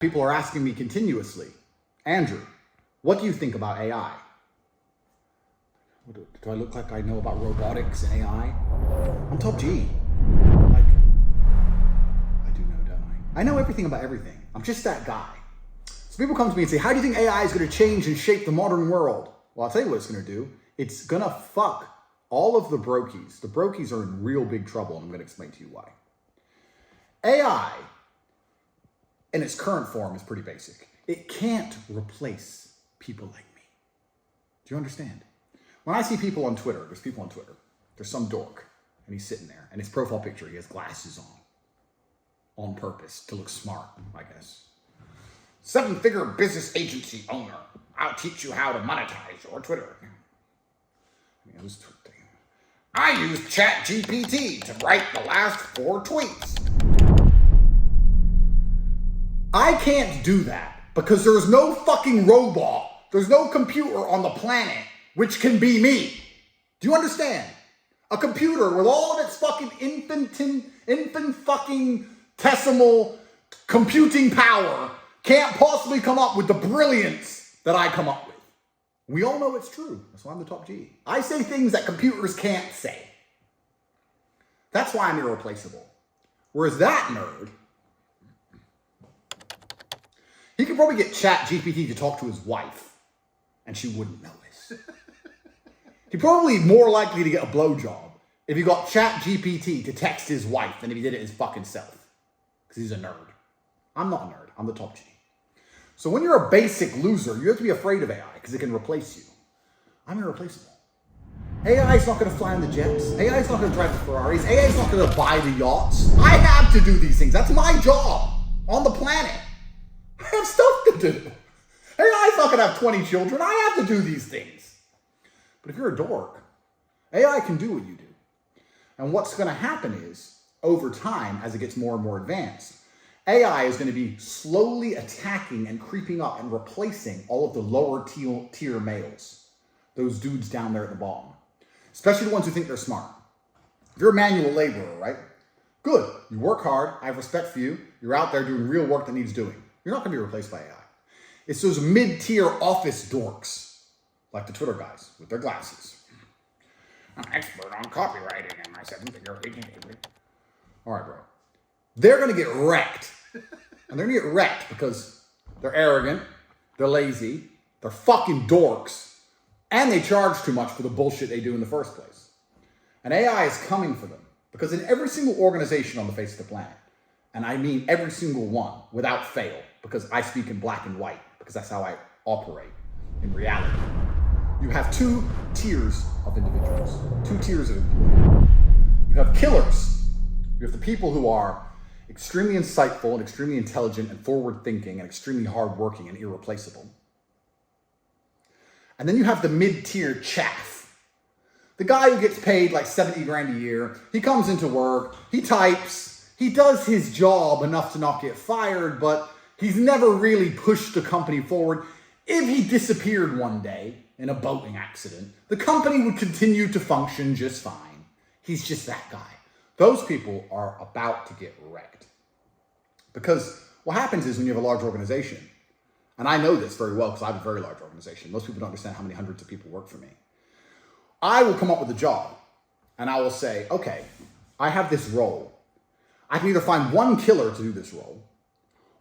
People are asking me continuously, Andrew, what do you think about AI? Do I look like I know about robotics and AI? I'm top G. Like, I do know, don't I? I know everything about everything. I'm just that guy. So people come to me and say, how do you think AI is going to change and shape the modern world? Well, I'll tell you what it's going to do. It's going to fuck all of the brokies. The brokies are in real big trouble, and I'm going to explain to you why. AI, in its current form, is pretty basic. It can't replace people like me. Do you understand? When I see people on Twitter, there's people on Twitter, there's some dork, and he's sitting there, and his profile picture, he has glasses on purpose, to look smart, I guess. 7-figure business agency owner, I'll teach you how to monetize your Twitter. I use Chat-Gpt to write the last 4 tweets. I can't do that because there's no fucking robot, there's no computer on the planet which can be me. Do you understand? A computer with all of its fucking infant fucking decimal computing power can't possibly come up with the brilliance that I come up with. We all know it's true. That's why I'm the top G. I say things that computers can't say. That's why I'm irreplaceable. Whereas that nerd, he could probably get Chat-Gpt to talk to his wife, and she wouldn't know it. He'd probably be more likely to get a blowjob if he got Chat-Gpt to text his wife than if he did it his fucking self. Because he's a nerd. I'm not a nerd. I'm the top G. So when you're a basic loser, you have to be afraid of AI because it can replace you. I'm irreplaceable. AI is not going to fly on the jets. AI is not going to drive the Ferraris. AI is not going to buy the yachts. I have to do these things. That's my job on the planet. I have stuff to do. AI is not going to have 20 children. I have to do these things. But if you're a dork, AI can do what you do. And what's going to happen is, over time, as it gets more and more advanced, AI is going to be slowly attacking and creeping up and replacing all of the lower tier males. Those dudes down there at the bottom. Especially the ones who think they're smart. If you're a manual laborer, right? Good. You work hard. I have respect for you. You're out there doing real work that needs doing. You're not going to be replaced by AI. It's those mid-tier office dorks, like the Twitter guys with their glasses. I'm an expert on copywriting and my 7-figure agency. All right, bro. They're going to get wrecked. And they're going to get wrecked because they're arrogant, they're lazy, they're fucking dorks, and they charge too much for the bullshit they do in the first place. And AI is coming for them because in every single organization on the face of the planet, and I mean every single one without fail, because I speak in black and white, because that's how I operate in reality, you have 2 tiers of individuals, 2 tiers of employees. You have killers. You have the people who are extremely insightful and extremely intelligent and forward-thinking and extremely hardworking and irreplaceable. And then you have the mid-tier chaff. The guy who gets paid like 70 grand a year. He comes into work, he types, he does his job enough to not get fired, but he's never really pushed the company forward. If he disappeared one day in a boating accident, the company would continue to function just fine. He's just that guy. Those people are about to get wrecked. Because what happens is when you have a large organization, and I know this very well because I have a very large organization. Most people don't understand how many hundreds of people work for me. I will come up with a job and I will say, okay, I have this role. I can either find 1 killer to do this role,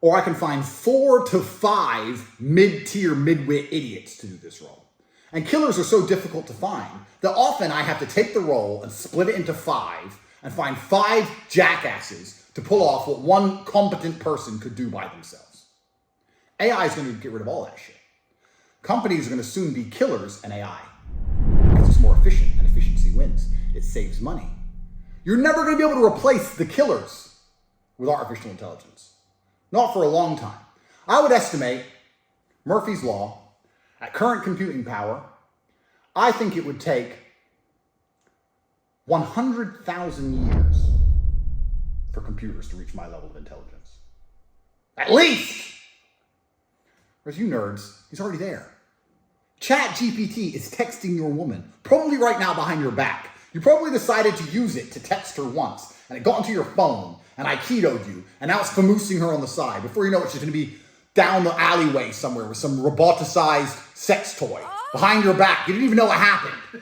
or I can find 4 to 5 mid-tier, mid-wit idiots to do this role. And killers are so difficult to find that often I have to take the role and split it into 5 and find 5 jackasses to pull off what 1 competent person could do by themselves. AI is going to get rid of all that shit. Companies are going to soon be killers and AI. Because it's more efficient and efficiency wins. It saves money. You're never going to be able to replace the killers with artificial intelligence. Not for a long time. I would estimate, Murphy's Law, at current computing power, I think it would take 100,000 years for computers to reach my level of intelligence. At least! Whereas you nerds, he's already there. Chat-Gpt is texting your woman, probably right now behind your back. You probably decided to use it to text her once, and it got into your phone, and I keyed you, and now it's famoosing her on the side. Before you know it, she's going to be down the alleyway somewhere with some roboticized sex toy behind your back. You didn't even know what happened.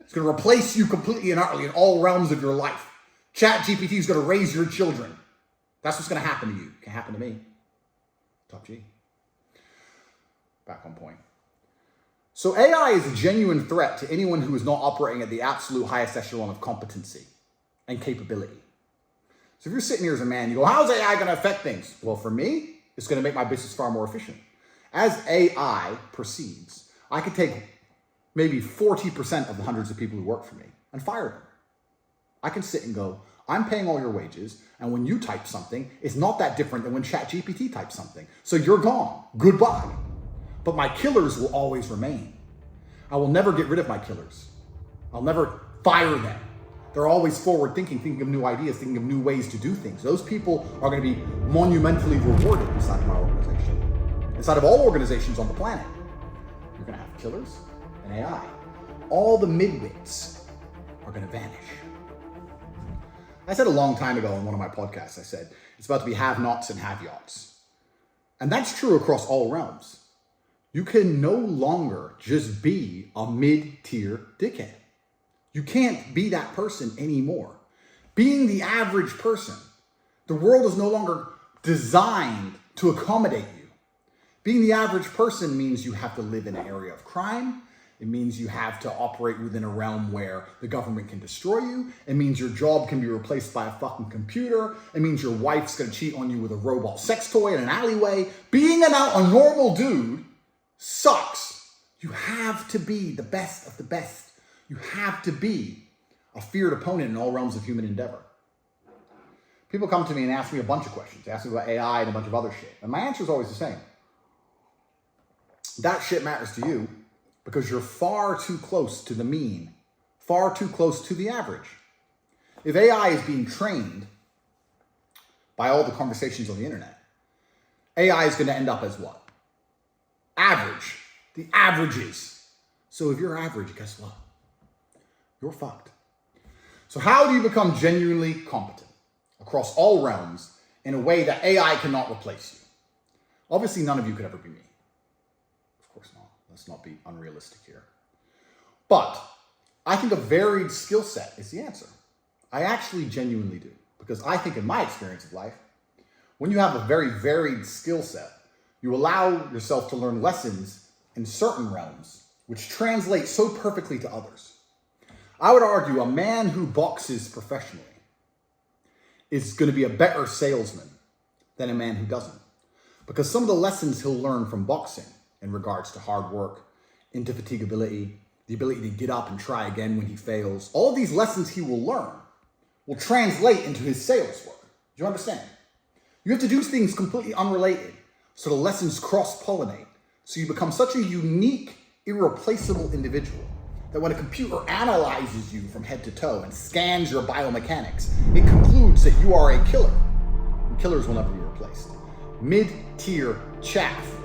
It's going to replace you completely and utterly in all realms of your life. Chat-Gpt is going to raise your children. That's what's going to happen to you. It can happen to me. Top G. Back on point. So AI is a genuine threat to anyone who is not operating at the absolute highest echelon of competency and capability. So if you're sitting here as a man, you go, how's AI going to affect things? Well, for me, it's going to make my business far more efficient. As AI proceeds, I could take maybe 40% of the hundreds of people who work for me and fire them. I can sit and go, I'm paying all your wages, and when you type something, it's not that different than when Chat-Gpt types something. So you're gone. Goodbye. But my killers will always remain. I will never get rid of my killers. I'll never fire them. They're always forward thinking of new ideas, thinking of new ways to do things. Those people are going to be monumentally rewarded inside of my organization. Inside of all organizations on the planet. You're going to have killers and AI. All the midwits are going to vanish. I said a long time ago in one of my podcasts, I said, it's about to be have-nots and have-yots. And that's true across all realms. You can no longer just be a mid-tier dickhead. You can't be that person anymore. Being the average person, the world is no longer designed to accommodate you. Being the average person means you have to live in an area of crime. It means you have to operate within a realm where the government can destroy you. It means your job can be replaced by a fucking computer. It means your wife's gonna cheat on you with a robot sex toy in an alleyway. Being a normal dude sucks. You have to be the best of the best. You have to be a feared opponent in all realms of human endeavor. People come to me and ask me a bunch of questions. They ask me about AI and a bunch of other shit. And my answer is always the same. That shit matters to you because you're far too close to the mean, far too close to the average. If AI is being trained by all the conversations on the internet, AI is going to end up as what? Average. The averages. So if you're average, guess what? You're fucked. So how do you become genuinely competent across all realms in a way that AI cannot replace you? Obviously, none of you could ever be me. Of course not. Let's not be unrealistic here. But I think a varied skill set is the answer. I actually genuinely do. Because I think in my experience of life, when you have a very varied skill set, you allow yourself to learn lessons in certain realms, which translate so perfectly to others. I would argue a man who boxes professionally is going to be a better salesman than a man who doesn't. Because some of the lessons he'll learn from boxing in regards to hard work, indefatigability, the ability to get up and try again when he fails, all of these lessons he will learn will translate into his sales work. Do you understand? You have to do things completely unrelated so the lessons cross-pollinate. So you become such a unique, irreplaceable individual that when a computer analyzes you from head to toe and scans your biomechanics, it concludes that you are a killer. And killers will never be replaced. Mid-tier chaff